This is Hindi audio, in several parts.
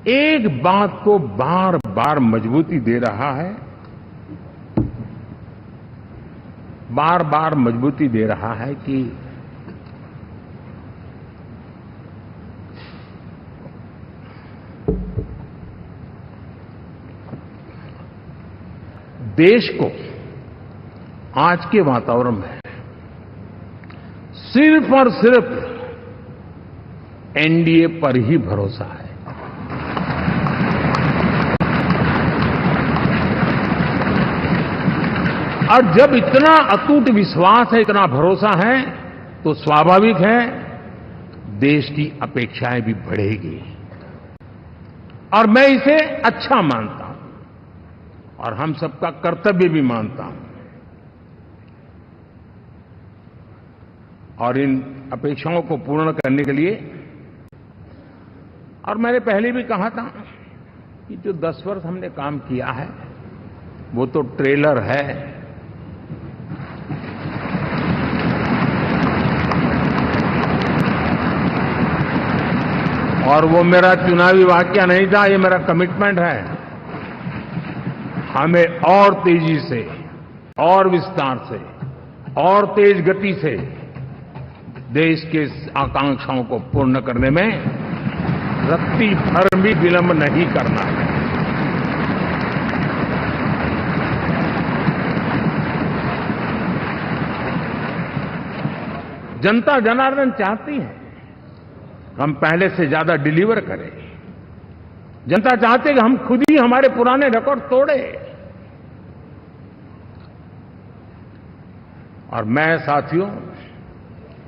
एक बात को बार बार मजबूती दे रहा है, बार बार मजबूती दे रहा है कि देश को आज के वातावरण में सिर्फ और सिर्फ एनडीए पर ही भरोसा है। और जब इतना अटूट विश्वास है, इतना भरोसा है, तो स्वाभाविक है देश की अपेक्षाएं भी बढ़ेगी। और मैं इसे अच्छा मानता हूं और हम सबका कर्तव्य भी मानता हूं। और इन अपेक्षाओं को पूर्ण करने के लिए, और मैंने पहले भी कहा था कि जो 10 वर्ष हमने काम किया है वो तो ट्रेलर है। और वो मेरा चुनावी वाक्य नहीं था, ये मेरा कमिटमेंट है। हमें और तेजी से, और विस्तार से, और तेज गति से देश के आकांक्षाओं को पूर्ण करने में रत्ती भर भी विलंब नहीं करना है। जनता जनार्दन चाहती है हम पहले से ज्यादा डिलीवर करें। जनता चाहती है कि हम खुद ही हमारे पुराने रिकॉर्ड तोड़े। और मैं साथियों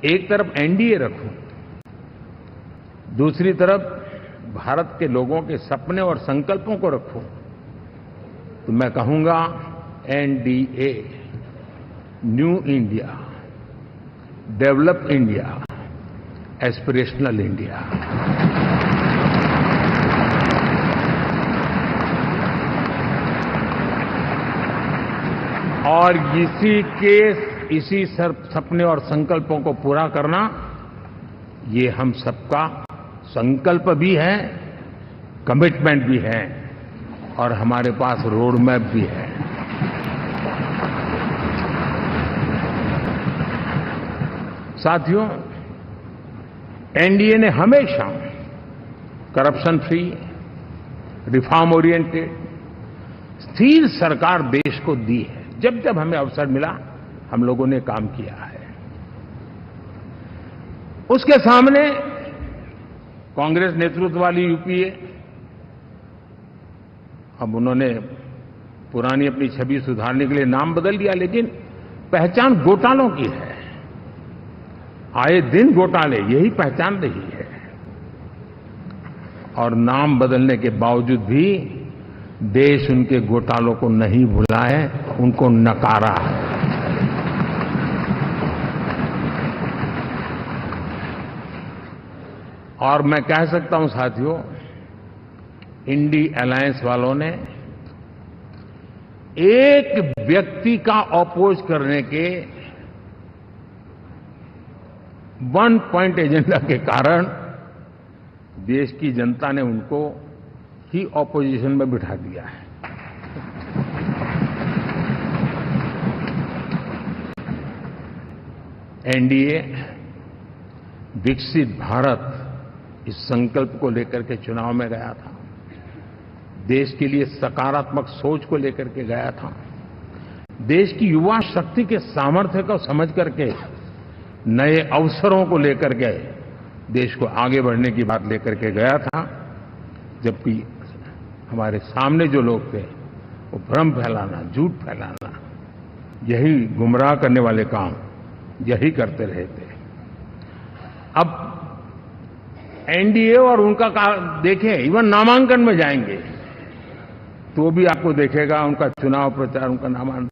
एक तरफ एनडीए रखूं, दूसरी तरफ भारत के लोगों के सपने और संकल्पों को रखूं, तो मैं कहूंगा NDA, new India, develop India, aspirational India. और इसी सपने और संकल्पों को पूरा करना, ये हम सबका संकल्प भी है, कमिटमेंट भी है, और हमारे पास रोड मैप भी है। साथियों, एनडीए ने हमेशा करप्शन फ्री, रिफॉर्म ओरिएंटेड, स्थिर सरकार देश को दी है। जब जब हमें अवसर मिला हम लोगों ने काम किया है। उसके सामने कांग्रेस नेतृत्व वाली यूपीए, अब उन्होंने पुरानी अपनी छवि सुधारने के लिए नाम बदल दिया, लेकिन पहचान घोटालों की है। आए दिन घोटाले, यही पहचान रही है। और नाम बदलने के बावजूद भी देश उनके घोटालों को नहीं भुला है, उनको नकारा है। और मैं कह सकता हूं साथियों, इंडी अलायंस वालों ने एक व्यक्ति का अपोज करने के वन पॉइंट एजेंडा के कारण देश की जनता ने उनको ही ऑपोजिशन में बिठा दिया है। एनडीए विकसित भारत, इस संकल्प को लेकर के चुनाव में गया था। देश के लिए सकारात्मक सोच को लेकर के गया था। देश की युवा शक्ति के सामर्थ्य को समझ करके नए अवसरों को लेकर के देश को आगे बढ़ने की बात लेकर के गया था। जबकि हमारे सामने जो लोग थे वो भ्रम फैलाना, झूठ फैलाना, यही गुमराह करने वाले काम यही करते रहे थे। अब एनडीए और उनका देखें, इवन नामांकन में जाएंगे तो भी आपको देखेगा उनका चुनाव प्रचार, उनका नामांकन,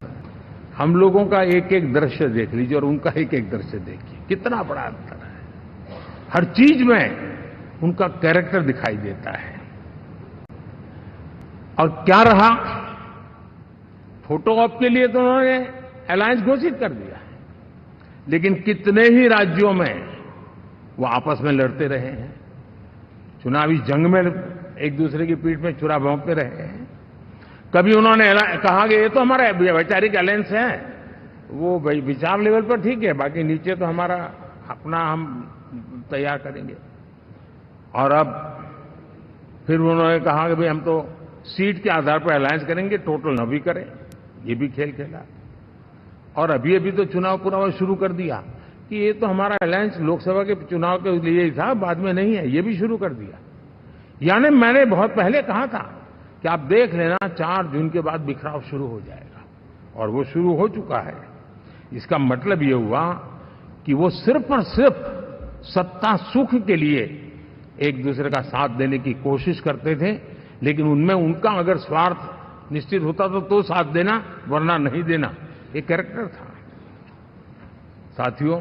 हम लोगों का एक एक दृश्य देख लीजिए और उनका एक एक दृश्य देखिए, कितना बड़ा अंतर है। हर चीज में उनका कैरेक्टर दिखाई देता है। और क्या रहा, फोटो ऑप के लिए तो उन्होंने अलायंस घोषित कर दिया, लेकिन कितने ही राज्यों में वो आपस में लड़ते रहे हैं, चुनावी जंग में एक दूसरे की पीठ में छुरा भोंकते रहे। कभी उन्होंने कहा कि ये तो हमारा वैचारिक अलायंस है, वो भाई विचार लेवल पर ठीक है, बाकी नीचे तो हमारा अपना हम तैयार करेंगे। और अब फिर उन्होंने कहा कि भाई हम तो सीट के आधार पर अलायंस करेंगे, टोटल न भी करें। ये भी खेल खेला। और अभी अभी तो चुनाव पूरा शुरू कर दिया कि ये तो हमारा अलायंस लोकसभा के चुनाव के लिए ही था, बाद में नहीं है, ये भी शुरू कर दिया। यानी मैंने बहुत पहले कहा था कि आप देख लेना 4 जून के बाद बिखराव शुरू हो जाएगा, और वो शुरू हो चुका है। इसका मतलब ये हुआ कि वो सिर्फ और सिर्फ सत्ता सुख के लिए एक दूसरे का साथ देने की कोशिश करते थे, लेकिन उनमें उनका अगर स्वार्थ निश्चित होता तो साथ देना, वरना नहीं देना, ये कैरेक्टर था। साथियों,